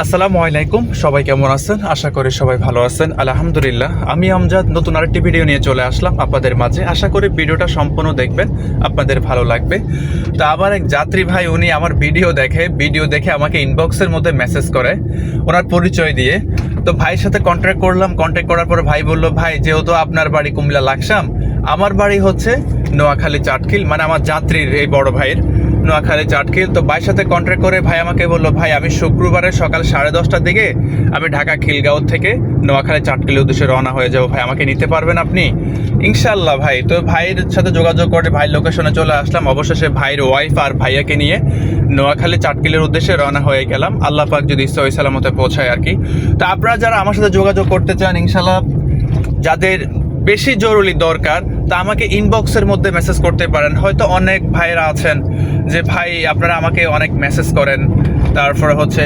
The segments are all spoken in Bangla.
আসসালামু আলাইকুম, সবাই কেমন আছেন? আশা করি সবাই ভালো আছেন। আলহামদুলিল্লাহ, আমি আমজাদ নতুন আরেকটি ভিডিও নিয়ে চলে আসলাম আপনাদের মাঝে। আশা করি ভিডিওটা সম্পূর্ণ দেখবেন, আপনাদের ভালো লাগবে। তো আবার এক যাত্রী ভাই, উনি আমার ভিডিও দেখে আমাকে ইনবক্সের মধ্যে মেসেজ করে ওনার পরিচয় দিয়ে। তো ভাইয়ের সাথে কন্ট্যাক্ট করলাম। কন্ট্যাক্ট করার পর ভাই বলল, ভাই যেহেতু আপনার বাড়ি কুমিল্লা লাকসাম, আমার বাড়ি হচ্ছে নোয়াখালী চাটখিল, মানে আমার যাত্রীর এই বড় ভাইয়ের নোয়াখালী চাটখিল। তো ভাইয়ের সাথে কন্ট্যাক্ট করে ভাই আমাকে বললো, ভাই আমি শুক্রবারে সকাল 10:30টার দিকে আমি ঢাকা খিলগাঁও থেকে নোয়াখালী চাটখিলের উদ্দেশ্যে রওনা হয়ে যাবো, ভাই আমাকে নিতে পারবেন আপনি? ইনশাল্লাহ ভাই। তো ভাইয়ের সাথে যোগাযোগ করে ভাইয়ের লোকেশনে চলে আসলাম। অবশেষে ভাইয়ের ওয়াইফ আর ভাইয়াকে নিয়ে নোয়াখালী চাটখিলের উদ্দেশ্যে রওনা হয়ে গেলাম, আল্লাহ পাক যদি সহি সালামতে পৌঁছায় আর কি। তো আপনারা যারা আমার সাথে যোগাযোগ করতে চান, ইনশাল্লাহ যাদের বেশি জরুরি দরকার, তা আমাকে ইনবক্সের মধ্যে মেসেজ করতে পারেন। হয়তো অনেক ভাইয়েরা আছেন যে ভাই আপনারা আমাকে অনেক মেসেজ করেন, তারপরে হচ্ছে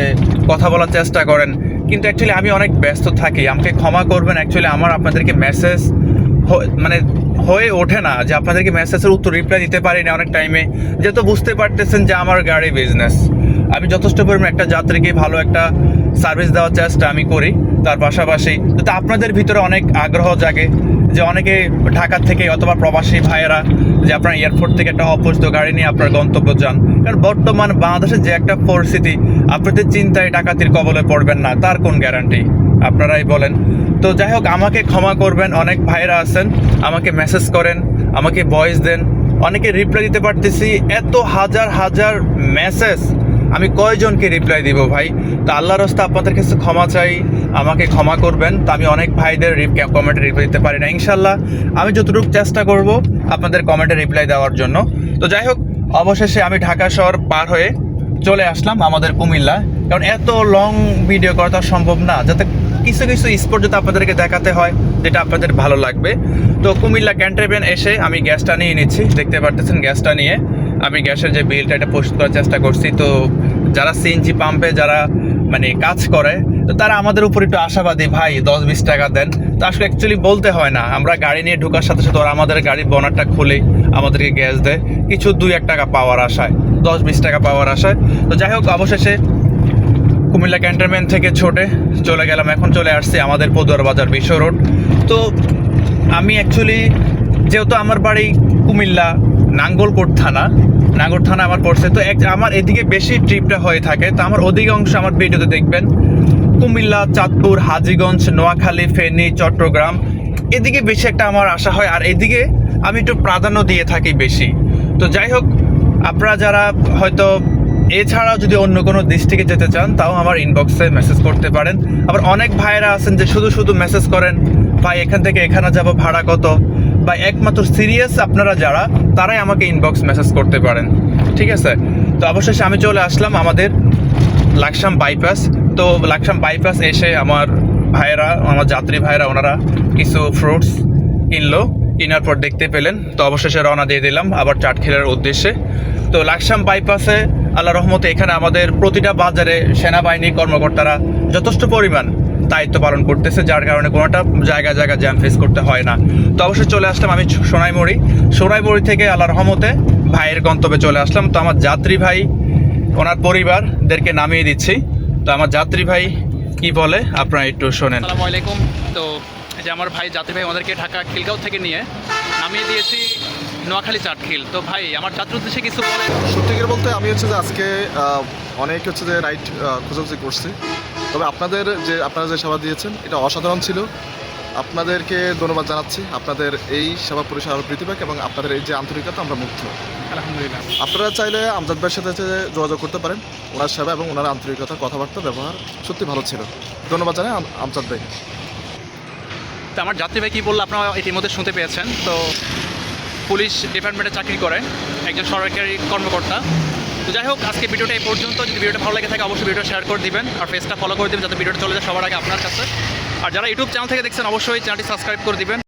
কথা বলার চেষ্টা করেন, কিন্তু অ্যাকচুয়ালি আমি অনেক ব্যস্ত থাকি, আমাকে ক্ষমা করবেন। অ্যাকচুয়ালি আমার আপনাদেরকে মেসেজ মানে হয়ে ওঠে না যে আপনাদেরকে মেসেজের উত্তর রিপ্লাই দিতে পারি না অনেক টাইমে, যেহেতু বুঝতে পারতেছেন যে আমার গাড়ি বিজনেস। আমি যথেষ্ট পরিমাণ একটা যাত্রীকে ভালো একটা সার্ভিস দেওয়ার চেষ্টা আমি করি। তার পাশাপাশি তো আপনাদের ভিতরে অনেক আগ্রহ জাগে যে অনেকে ঢাকা থেকে অথবা প্রবাসী ভাইয়েরা যে আপনার এয়ারপোর্ট থেকে একটা অপরিচিত গাড়ি নিয়ে আপনার গন্তব্য যান। কারণ বর্তমান বাংলাদেশে যে একটা পরিস্থিতি, আপনাদের চিন্তায় ডাকাতির কবলে পড়বেন না তার কোন গ্যারান্টি? আপনারাই বলেন। তো যাই হোক, আমাকে ক্ষমা করবেন। অনেক ভাইয়েরা আছেন আমাকে মেসেজ করেন, আমাকে ভয়েস দেন, অনেকে রিপ্লাই দিতে পারতেছি। এত হাজার হাজার মেসেজ আমি কয়জনকে রিপ্লাই দিব ভাই? তো আল্লাহর রাস্তা আপনাদের কাছে ক্ষমা চাই, আমাকে ক্ষমা করবেন। তো আমি অনেক ভাইদের কমেন্টে রিপ্লাই দিতে পারি না। ইনশাল্লাহ আমি যতটুকু চেষ্টা করব আপনাদের কমেন্টে রিপ্লাই দেওয়ার জন্য। তো যাই হোক, অবশেষে আমি ঢাকা শহর পার হয়ে চলে আসলাম আমাদের কুমিল্লা। কারণ এত লং ভিডিও করা তো সম্ভব না, যাতে কিছু কিছু স্পট যাতে আপনাদেরকে দেখাতে হয় যেটা আপনাদের ভালো লাগবে। তো কুমিল্লা ক্যান্টনমেন্ট এসে আমি গ্যাসটা নিয়ে নিচ্ছি, দেখতে পারতেছেন। গ্যাসটা নিয়ে আমি গ্যাসের যে বিলটা এটা পোস্ট করার চেষ্টা করছি। তো যারা সিএনজি পাম্পে যারা মানে কাজ করে, তো তারা আমাদের উপর একটু আশাবাদী, ভাই 10-20 টাকা দেন। তো আসলে অ্যাকচুয়ালি বলতে হয় না, আমরা গাড়ি নিয়ে ঢোকার সাথে সাথে ওরা আমাদের গাড়ির বনারটা খুলে আমাদেরকে গ্যাস দেয় কিছু 2-1 টাকা পাওয়ার আশায়, 10-20 টাকা পাওয়ার আশায়। তো যাই হোক, অবশেষে কুমিল্লা ক্যান্টনমেন্ট থেকে ছুটে চলে গেলাম। এখন চলে আসছি আমাদের পদুয়ার বাজার বিশ্ব রোড। তো আমি অ্যাকচুয়ালি যেহেতু আমার বাড়ি কুমিল্লা নাঙ্গলকোট থানা আমার পড়ছে, তো আমার এদিকে বেশি ট্রিপটা হয়ে থাকে। তো আমার অধিকাংশ আমার ভিডিওতে দেখবেন কুমিল্লা, চাঁদপুর, হাজীগঞ্জ, নোয়াখালী, ফেনী, চট্টগ্রাম, এদিকে বেশি একটা আমার আশা হয়, আর এদিকে আমি একটু প্রাধান্য দিয়ে থাকি বেশি। তো যাই হোক, আপনারা যারা হয়তো এছাড়াও যদি অন্য কোনো ডিস্ট্রিক্টে যেতে চান, তাও আমার ইনবক্সে মেসেজ করতে পারেন। আবার অনেক ভাইয়েরা আছেন যে শুধু মেসেজ করেন, ভাই এখান থেকে এখানে যাব, ভাড়া কত? বা একমাত্র সিরিয়াস আপনারা যারা, তারাই আমাকে ইনবক্স মেসেজ করতে পারেন, ঠিক আছে? তো অবশেষে আমি চলে আসলাম আমাদের লাকসাম বাইপাস। তো লাকসাম বাইপাস এসে আমার ভাইয়েরা, আমার যাত্রী ভাইয়েরা, ওনারা কিছু ফ্রুটস কেনার পর দেখতে পেলেন। তো অবশেষে রওনা দিয়ে দিলাম আবার চাটখিলের উদ্দেশ্যে। তো লাকসাম বাইপাসে আল্লাহ রহমতে এখানে আমাদের প্রতিটা বাজারে সেনাবাহিনী কর্মকর্তারা যথেষ্ট পরিমাণ দায়িত্ব পালন করতেছে, যার কারণে কোনোটা জায়গায় জ্যাম ফেস করতে হয় না। তো অবশ্যই চলে আসলাম আমি সোনাইমুড়ি থেকে আল্লাহ রহমতে ভাইয়ের গন্তব্যে চলে আসলাম। তো আমার যাত্রী ভাই ওনার পরিবারদেরকে নামিয়ে দিচ্ছি। তো আমার যাত্রী ভাই কি বলে আপনারা একটু শোনেন। আসসালামু আলাইকুম। তো এই যে আমার ভাই যাত্রী ভাই আমাদেরকে ঢাকা খিলগাঁও থেকে নিয়ে নামিয়ে দিয়েছি নোয়াখালী চাটখিল। তো ভাই আমার যাত্রীর উদ্দেশ্যে কিছু বলে। সত্যি করে বলতে আমি হচ্ছে যে আজকে অনেক হচ্ছে যে রাইড খোঁজাখুঁজি করছি, তবে আপনারা যে সেবা দিয়েছেন এটা অসাধারণ ছিল। আপনাদেরকে ধন্যবাদ জানাচ্ছি। আপনাদের এই সেবা পরিষেবা আরও বৃদ্ধি পাক এবং আপনাদের এই যে আন্তরিকতা, আমরা মুগ্ধ। আলহামদুলিল্লাহ। আপনারা চাইলে আমজাদ ভাইয়ের সাথে যোগাযোগ করতে পারেন। ওনার সেবা এবং ওনার আন্তরিকতা, কথাবার্তা, ব্যবহার সত্যি ভালো ছিল। ধন্যবাদ জানাই আমজাদ ভাই। তো আমার যাত্রী ভাই কী বললো আপনারা ইতিমধ্যে শুনতে পেয়েছেন। তো পুলিশ ডিপার্টমেন্টে চাকরি করে, একজন সরকারি কর্মকর্তা। তো যাই হোক, আজকে ভিডিওটা এই পর্যন্ত। যদি ভিডিওটা ভালো লাগে থাকে অবশ্যই ভিডিওটা শেয়ার করে দিবেন, আর পেজটা ফলো করে দিবেন যাতে ভিডিওটা চলে যায় সবার আগে আপনার কাছে। আর যারা ইউটিউব চ্যানেল থেকে দেখছেন অবশ্যই চ্যানেলটি সাবস্ক্রাইব করে দিবেন।